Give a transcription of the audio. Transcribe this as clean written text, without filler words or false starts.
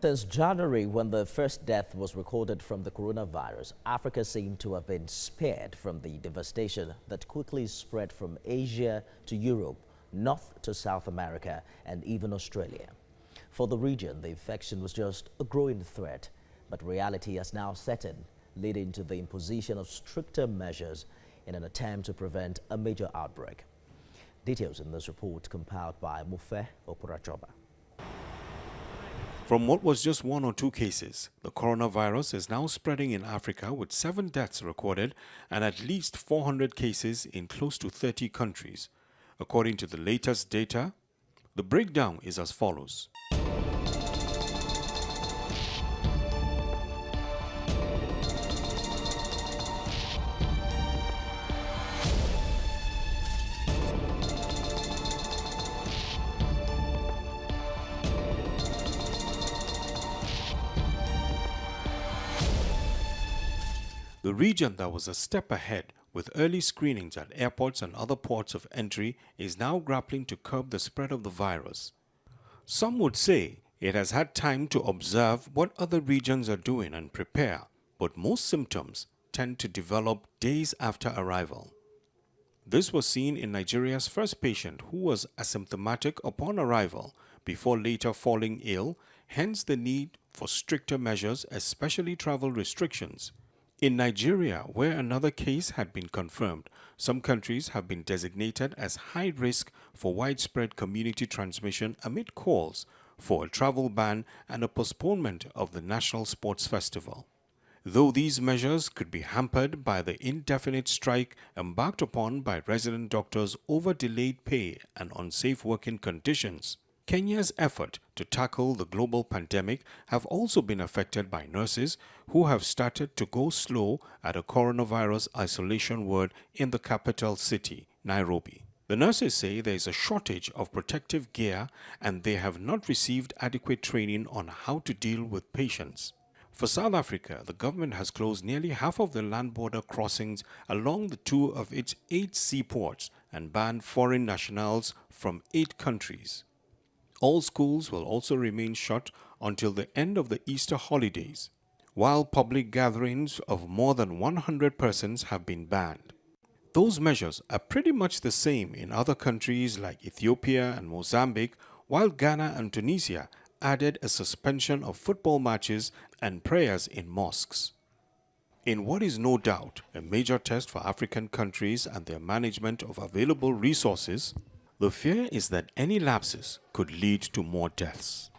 Since January, when the first death was recorded from the coronavirus, Africa seemed to have been spared from the devastation that quickly spread from Asia to Europe, North to South America, and even Australia. For the region, the infection was just a growing threat, but reality has now set in, leading to the imposition of stricter measures in an attempt to prevent a major outbreak. Details in this report compiled by Mufe Opurachoba. From what was just 1 or 2 cases, the coronavirus is now spreading in Africa with 7 deaths recorded and at least 400 cases in close to 30 countries. According to the latest data, the breakdown is as follows. The region that was a step ahead with early screenings at airports and other ports of entry is now grappling to curb the spread of the virus. Some would say it has had time to observe what other regions are doing and prepare, but most symptoms tend to develop days after arrival. This was seen in Nigeria's first patient who was asymptomatic upon arrival before later falling ill, hence the need for stricter measures, especially travel restrictions. In Nigeria, where another case had been confirmed, some countries have been designated as high risk for widespread community transmission amid calls for a travel ban and a postponement of the National Sports Festival. Though these measures could be hampered by the indefinite strike embarked upon by resident doctors over delayed pay and unsafe working conditions, Kenya's effort to tackle the global pandemic have also been affected by nurses who have started to go slow at a coronavirus isolation ward in the capital city, Nairobi. The nurses say there is a shortage of protective gear and they have not received adequate training on how to deal with patients. For South Africa, the government has closed nearly half of the land border crossings along the 2 of its 8 seaports and banned foreign nationals from 8 countries. All schools will also remain shut until the end of the Easter holidays, while public gatherings of more than 100 persons have been banned. Those measures are pretty much the same in other countries like Ethiopia and Mozambique, while Ghana and Tunisia added a suspension of football matches and prayers in mosques. In what is no doubt a major test for African countries and their management of available resources, the fear is that any lapses could lead to more deaths.